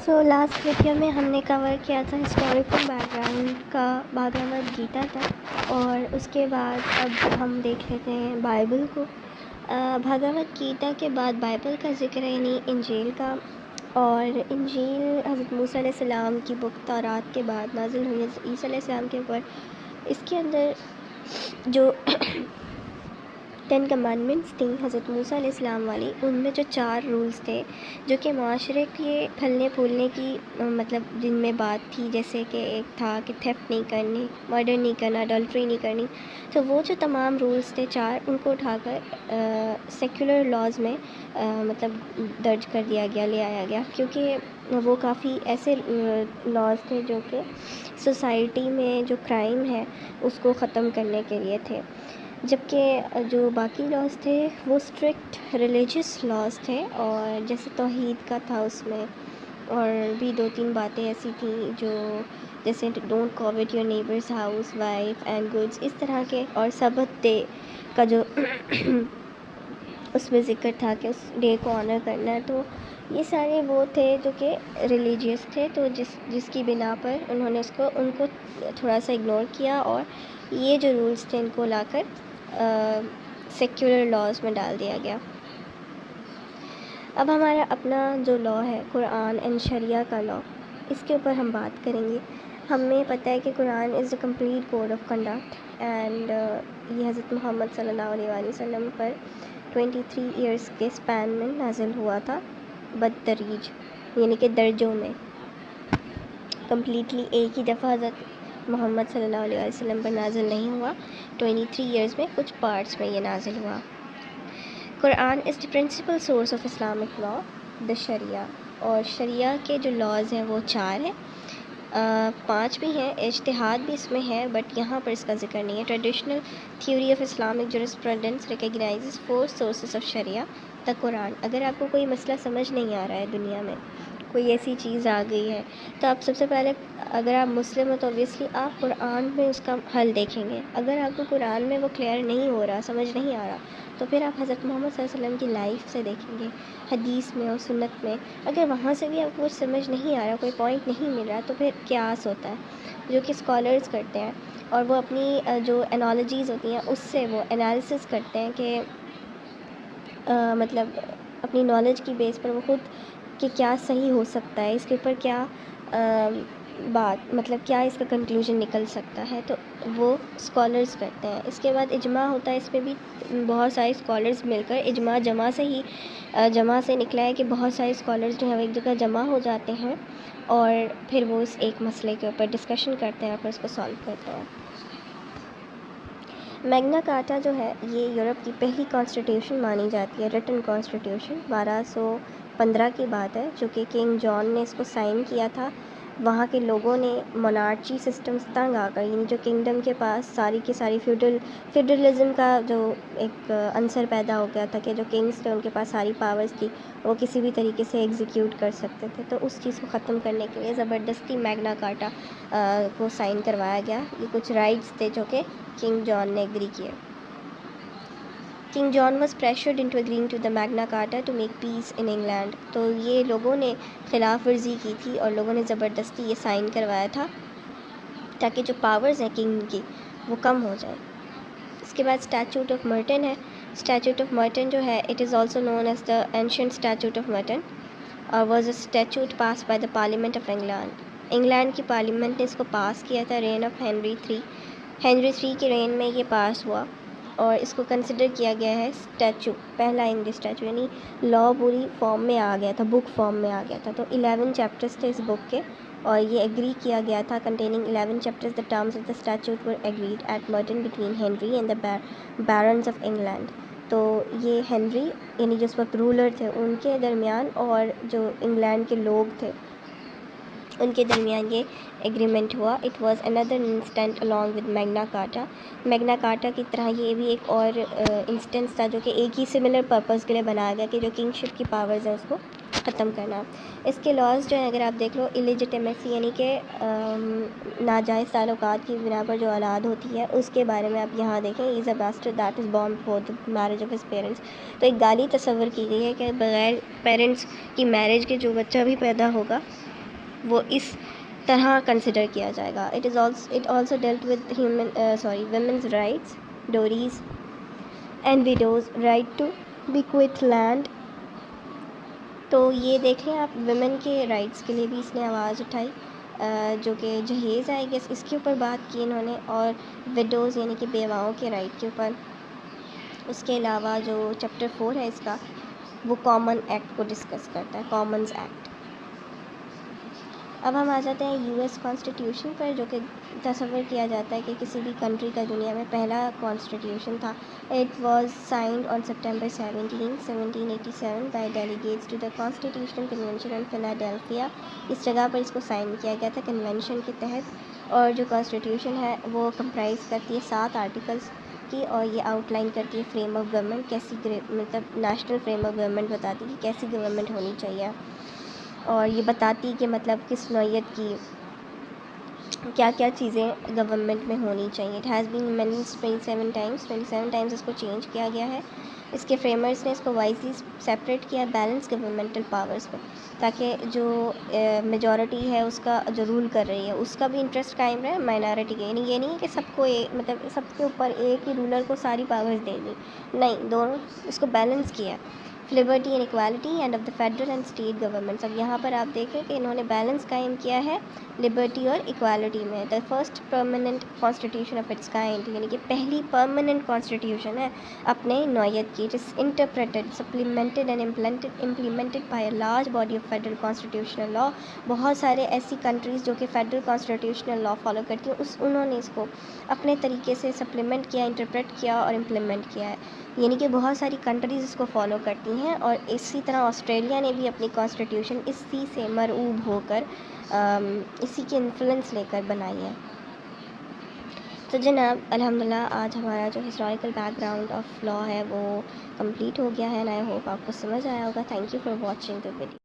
Last video میں ہم نے کور کیا تھا ہسٹوریکل بیک گراؤنڈ کا بھاگوت گیتا کا، اور اس کے بعد اب ہم دیکھ لیتے ہیں بائبل کو۔ بھاگوت گیتا کے بعد بائبل کا ذکر ہے، یعنی انجیل کا، اور انجیل حضرت موسیٰ علیہ السلام کی بک تورات کے بعد نازل ہوئی حضرت عیسیٰ علیہ السلام کے اوپر۔ اس کے اندر جو 10 کمانڈمنٹس تھیں حضرت موسیٰ علیہ السلام والی، ان میں جو 4 رولز تھے جو کہ معاشرے کے پھلنے پھولنے کی مطلب جن میں بات تھی، جیسے کہ ایک تھا کہ تھیفٹ نہیں کرنی، مرڈر نہیں کرنا، اڈلٹری نہیں کرنی، تو وہ جو تمام رولز تھے 4، ان کو اٹھا کر سیکولر لاز میں مطلب درج کر دیا گیا، لے آیا گیا، کیونکہ وہ کافی ایسے لاز تھے جو کہ سوسائٹی میں جو کرائم ہے اس کو ختم کرنے کے لیے تھے، جبکہ جو باقی لاز تھے وہ اسٹرکٹ ریلیجیس لاز تھے، اور جیسے توحید کا تھا اس میں، اور بھی 2-3 باتیں ایسی تھیں جو جیسے don't covet your neighbours house wife and goods, اس طرح کے، اور سبت ڈے کا جو اس میں ذکر تھا کہ اس ڈے کو آنر کرنا ہے، تو یہ سارے وہ تھے جو کہ ریلیجیس تھے، تو جس کی بنا پر انہوں نے ان کو تھوڑا سا اگنور کیا، اور یہ جو رولز تھے ان کو لا کر سیکولر لاز میں ڈال دیا گیا۔ اب ہمارا اپنا جو لا ہے قرآن اینڈ شریعہ کا لا، اس کے اوپر ہم بات کریں گے۔ ہمیں پتہ ہے کہ Quran is a complete code of conduct, and یہ حضرت محمد صلی اللہ علیہ وآلہ وسلم پر 23 ایئرس کے اسپین میں نازل ہوا تھا، بالتدریج، یعنی کہ درجوں میں، کمپلیٹلی ایک ہی دفعہ حضرت محمد صلی اللہ علیہ وسلم پر نازل نہیں ہوا، 23 ایئرس میں کچھ پارٹس میں یہ نازل ہوا۔ Quran is the principal source of Islamic law, the sharia, اور شریعہ کے جو لاز ہیں وہ 4 ہیں، 5 بھی ہیں، اجتہاد بھی اس میں ہے، بٹ یہاں پر اس کا ذکر نہیں ہے۔ Traditional theory of Islamic jurisprudence recognizes 4 sources of sharia, the Quran. اگر آپ کو کوئی مسئلہ سمجھ نہیں آ رہا ہے دنیا میں، کوئی ایسی چیز آ گئی ہے، تو آپ سب سے پہلے، اگر آپ مسلم ہو تو اوبیسلی آپ قرآن میں اس کا حل دیکھیں گے۔ اگر آپ کو قرآن میں وہ کلیئر نہیں ہو رہا، سمجھ نہیں آ رہا، تو پھر آپ حضرت محمد صلی اللہ علیہ وسلم کی لائف سے دیکھیں گے، حدیث میں اور سنت میں۔ اگر وہاں سے بھی آپ کو کچھ سمجھ نہیں آ رہا، کوئی پوائنٹ نہیں مل رہا، تو پھر قیاس ہوتا ہے جو کہ اسکالرز کرتے ہیں، اور وہ اپنی جو انالوجیز ہوتی ہیں اس سے وہ انالیسس کرتے ہیں کہ مطلب اپنی نالج کی بیس پر وہ خود کہ کیا صحیح ہو سکتا ہے، اس کے اوپر کیا بات، مطلب کیا اس کا کنکلوژن نکل سکتا ہے، تو وہ اسکالرز کرتے ہیں۔ اس کے بعد اجماع ہوتا ہے، اس میں بھی بہت سارے اسکالرز مل کر اجماع جمع سے نکلا ہے کہ بہت سارے اسکالرز جو ہیں وہ ایک جگہ جمع ہو جاتے ہیں، اور پھر وہ اس ایک مسئلے کے اوپر ڈسکشن کرتے ہیں اور پھر اس کو سالو کرتے ہیں۔ میگنا کارٹا جو ہے یہ یورپ کی پہلی کانسٹیٹیوشن مانی جاتی ہے، ریٹن کانسٹیٹیوشن، 1215 کی بات ہے، جو کہ کنگ جان نے اس کو سائن کیا تھا۔ وہاں کے لوگوں نے مونارچی سسٹم سے تنگ آ کر، یعنی جو کنگڈم کے پاس ساری کی ساری فیوڈلزم کا جو ایک عنصر پیدا ہو گیا تھا کہ جو کنگز تھے ان کے پاس ساری پاورز تھی، وہ کسی بھی طریقے سے ایگزیکیوٹ کر سکتے تھے، تو اس چیز کو ختم کرنے کے لیے زبردستی میگنا کارٹا کو سائن کروایا گیا۔ یہ کچھ رائٹس تھے جو کہ کنگ جان نے ایگری کیے۔ King John was pressured into agreeing to the Magna Carta to make peace in England, تو یہ لوگوں نے خلاف ورزی کی تھی اور لوگوں نے زبردستی یہ سائن کروایا تھا تاکہ جو پاورز ہیں کنگ کی وہ کم ہو جائیں۔ اس کے بعد اسٹیچوٹ آف مرٹن ہے۔ اسٹیچوٹ آف مرٹن جو ہے it is also known as the ancient statute of Merton, was a statute passed by the parliament of England. England کی پارلیمنٹ نے اس کو پاس کیا تھا رین آف ہنری III کے رین میں یہ پاس ہوا، اور اس کو کنسیڈر کیا گیا ہے اسٹیچو، پہلا انگلش اسٹیچو، یعنی لا پوری فارم میں آ گیا تھا، بک فارم میں آ گیا تھا، تو 11 چیپٹرز تھے اس بک کے، اور یہ ایگری کیا گیا تھا containing 11 chapters. The terms of the statute were agreed at Merton between Henry and the barons of England, تو یہ ہنری یعنی جو اس وقت رولر تھے ان کے درمیان اور جو انگلینڈ کے لوگ تھے ان کے درمیان یہ ایگریمنٹ ہوا۔ It was another instant along with میگنا کارٹا۔ میگنا کارٹا کی طرح یہ بھی ایک اور انسٹنس تھا جو کہ ایک ہی سملر پرپز کے لیے بنایا گیا کہ جو کنگ شپ کی پاورز ہیں اس کو ختم کرنا۔ اس کے لاز جو ہیں اگر آپ دیکھ لو، الیجیٹیمیسی یعنی کہ ناجائز تعلقات کی بنا پر جو اولاد ہوتی ہے اس کے بارے میں آپ یہاں دیکھیں، از اے bastard that is born before the marriage of his parents، تو ایک گالی تصور کی گئی ہے کہ بغیر پیرنٹس کی میرج کے جو بچہ بھی پیدا ہوگا وہ اس طرح کنسیڈر کیا جائے گا. It also dealt with women's rights, dowries and widows right to bequeath land. تو یہ دیکھ لیں آپ, ویمن کے رائٹس کے لیے بھی اس نے آواز اٹھائی, جو کہ جہیز ہے اس کے اوپر بات کی انہوں نے, اور ویڈوز یعنی کہ بیواؤں کے رائٹ کے اوپر. اس کے علاوہ جو چیپٹر 4 ہے اس کا, وہ کامن ایکٹ کو ڈسکس کرتا ہے, کامنز ایکٹ. اب ہم آ جاتے ہیں یو ایس کانسٹیٹیوشن پر, جو کہ تصور کیا جاتا ہے کہ کسی بھی کنٹری کا دنیا میں پہلا کانسٹیٹیوشن تھا. It was signed on September 17, 1787 by delegates to the constitutional convention on Philadelphia. اس جگہ پر اس کو سائن کیا گیا تھا کنونشن کے تحت. اور جو کانسٹیٹیوشن ہے وہ کمپرائز کرتی ہے 7 آرٹیکلس کی, اور یہ آؤٹ لائن کرتی ہے فریم آف گورنمنٹ, کیسی مطلب نیشنل فریم آف گورنمنٹ بتاتی ہے کہ کیسی گورنمنٹ ہونی چاہیے, اور یہ بتاتی کہ مطلب کس نوعیت کی کیا کیا چیزیں گورنمنٹ میں ہونی چاہیے. اٹ ہیز بین امینڈڈ 27 ٹائمز اس کو چینج کیا گیا ہے. اس کے فریمرز نے اس کو وائزلی سیپریٹ کیا بیلنس گورنمنٹل پاورز پہ, تاکہ جو میجورٹی ہے اس کا جو رول کر رہی ہے اس کا بھی انٹرسٹ قائم رہے, مائنارٹی کے, یعنی یہ نہیں کہ سب کو مطلب سب کے اوپر ایک ہی رولر کو ساری پاورز دے دی, نہیں, دونوں اس کو بیلنس کیا. Liberty and equality and of the federal and state governments. اب یہاں پر آپ دیکھیں کہ انہوں نے بیلنس قائم کیا ہے لبرٹی اور اکوالٹی میں. The first permanent constitution of its kind, یعنی کہ پہلی پرماننٹ کانسٹیٹیوشن ہے اپنے نوعیت کی. جس interpreted supplemented and implemented by a large body of federal constitutional law. بہت سارے ایسی کنٹریز جو کہ فیڈرل کانسٹیٹیوشنل لاء فالو کرتی ہیں, انہوں نے اس کو اپنے طریقے سے سپلیمنٹ کیا, انٹرپریٹ کیا اور امپلیمنٹ کیا ہے. یعنی کہ بہت ساری کنٹریز اس کو فالو کرتی ہیں, اور اسی طرح آسٹریلیا نے بھی اپنی کانسٹیٹیوشن اسی سے مرعوب ہو کر اسی کے انفلوئنس لے کر بنائی ہے. تو جناب الحمدللہ آج ہمارا جو historical back ground of law ہے وہ کمپلیٹ ہو گیا ہے, اینڈ آئی ہوپ آپ کو سمجھ آیا ہوگا. Thank you for watching the video.